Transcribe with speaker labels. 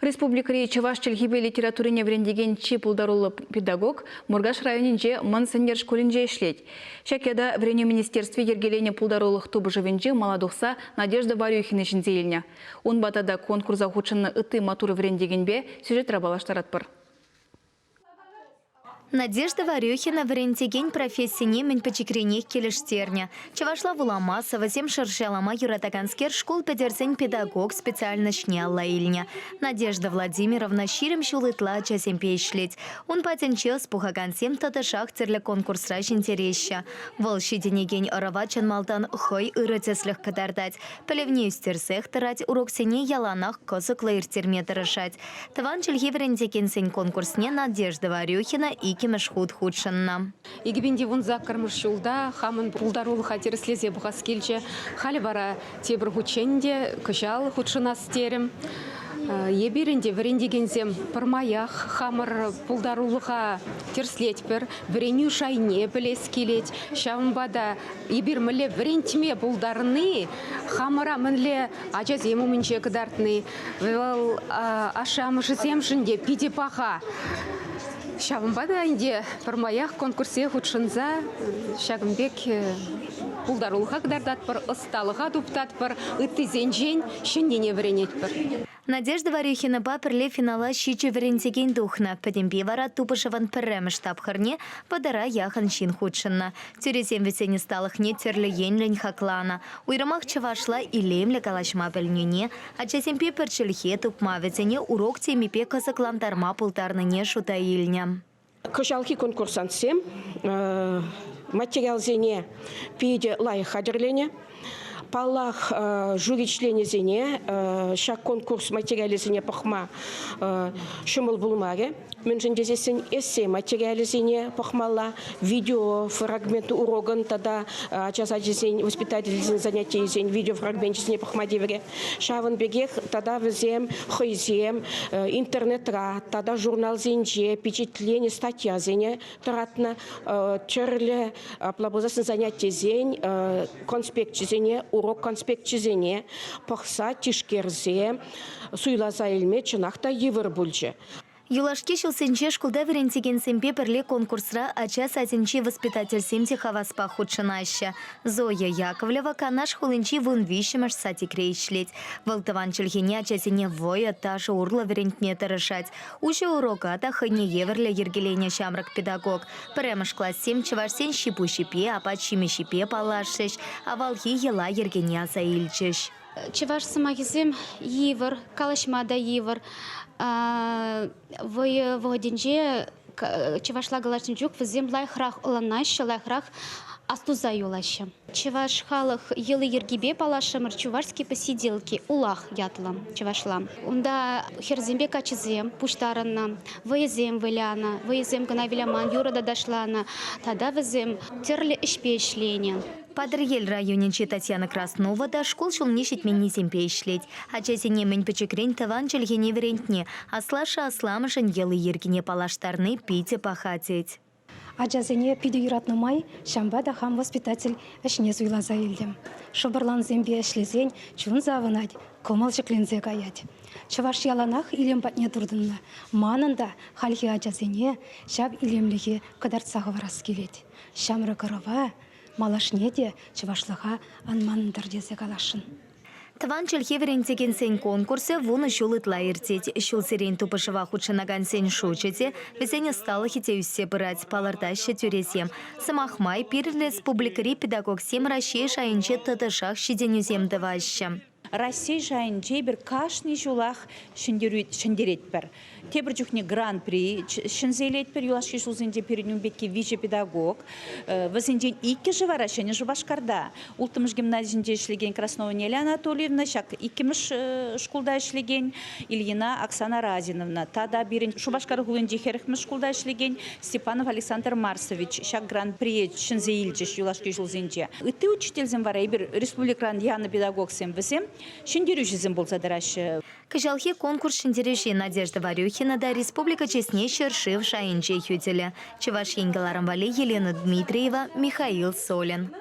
Speaker 1: Республика Чаваш Челхибе литературине врендеген чипулдарулы педагог Мургаш районинже мансенер школинже ишлет. Шакеда врене министерстве ергелене пулдарулых тубы живенже маладухса Надежда Варюхина шинзейльня. Он батада конкурса худшынны ыты матуры врендегенбе сюжет рабалаштаратпыр.
Speaker 2: Надежда Варюхина в рентеген профессии мен почекренех келештерня. Чавашла вуламаса, вазем шаршалама юратаганскер школ педерсен педагог специально шняла ильня. Надежда Владимировна ширим шулытла часем пейшлеть. Он патенчел с пухагансем таташах церля конкурс раш интереся. Волши денеген оравачан малтан хой ырытеслях кадардать. Пелевне устерсех тарать урок сене яланах косыклы иртерме тарашать. Таван чельги в рентеген сен конкурсне Надежда Варюхина и кемешхуд худшанна.
Speaker 3: Игбенде вон закармыш шулда, хамын пулдарулы хатер слезе бұғас келче, халі бара тебір худшенде, күшал худшына стерім. Еберінде врендегензем пырмаях, хамыр пулдарулыға терслетпір, вреню шайне білес келет, шамбада ебермілі врентме пулдарны, хамыра мінлі ажазему мінче кыдартны, ашамышы земшінде пиде паха. Шабымбада инде пырмаях конкурсе худшынза шагымбек пулдарулыға кдардатпыр, ысталыға дуптатпыр, ытты зенжен шындене вренетпір.
Speaker 2: Надежда Варюхина паперле финала щичи врентеген духна. Падембе вара тупышаван піррем штабхарне падара яхан шин худшынна. Тюрезем весене сталых не терлі енлін хаклана. Уйрамах чавашла и лемлі калашма бәлнюне, а часемпе перчельхе тупма весене урок темепе казакландарма пултарныне шута ильня.
Speaker 4: Кышалхи конкурсантсем материал зене пиде лайық хадерлене. Паллах жюри-члене зене, шак конкурс материалы зене пахма шумыл булмаре. Менжендезесен эссе материалы зене пахмала, видео фрагмент уроган, тогда часадезен воспитательный занятий зен видео фрагмент зене пахма девре. Шаван бегех, тогда везем, хойзем, интернет-ра, тогда журнал зенже, впечатление, статья зене, таратна, черле, плабузасын занятий зен, конспект зене, урок конспект чизене, пахса, тишкерзе, суйлаза илме, чынақта евір бүлже.
Speaker 2: Юлашки шылсенче школда верентеген семпе перле конкурсра ача сатенче воспитатель семте хаваспа худшынаща. Зоя Яковлева канаш хулынчи вун вишемаш сати крейшлеть. Волтаван чельхене ачасене воя таша урла верентне тарышать. Уще урока ата хыне еверле ергелене шамрак педагог. Премаш класс 7 чавашсен щипу-щипе, а пачиме щипе палашеш, а валхи ела ергене заильчеш.
Speaker 5: Чаваш самахизем евер, калашмада евер. Войденже чавашла галашничук везем лайхрах оланаща лайхрах астуза юлаща. Чаваш халах елы ергибе палашамыр чувашские посиделки улах ятлам чавашлам. Унда херзембе качезем пуштаранна, выезем выляна, выезем гана виляман юрада дошлана, тогда везем терли ишпешленя.
Speaker 2: Падрьель районинче Татьяна Краснова да школ шулнишит мен несемпе ишлеть. А часене мен печекрень таван чельгене верентне, а слаша асламышын елы ергене палаштарны пите пахатеть.
Speaker 6: А жазене пиде юратнымай, шамбада хам воспитатель эшне зуйлаза илдем. Шобырлан зембе эшлезень, чун завынать, комал жеклензе гаять. Чаваш яланах илем батне турдынна. Манында хальхи ажазене, шаб илемліге кадарцағы варас келет. Шамры кырыва, малашне де чавашлыға анманындар дезе калашын.
Speaker 2: Таван чельхе верентеген сен конкурсе вуны шулытла иртеть. Шул сирен тупышыва худшынаган сен шучете, весене стало хитеюссе бырать палардаща тюрезем. Самахмай пирле республикари педагог сем Россия шайынче татышах шиденюзем даваща.
Speaker 7: Россия жайынче бір кашни жулах шындеретпір. Тебір жүхне гран-при шынзейлетпір, юлашки жулзенде переднюмбекке вице-педагог. Вазенден икке живара шыны жубашкарда. Ултымыш гимназиінде ішлеген Краснова Неля Анатольевна, шак иккеміш школда ішлеген Ильина Оксана Разиновна. Тада бірін шубашкар ғуленде херхміш школда ішлеген Степанов Александр Марсович, шак гран-при шынзейлчеш юлашки жулзенде. Үтті учительзен вара, бір республикран яны педагог сен візем, шындерюшізім болса дарашы.
Speaker 2: Кыжалхи конкурс шындерюші Надежда Варюхина да республика честне шершив шайынче хютеле. Чеваш енгеларам вали Елена Дмитриева, Михаил Солин.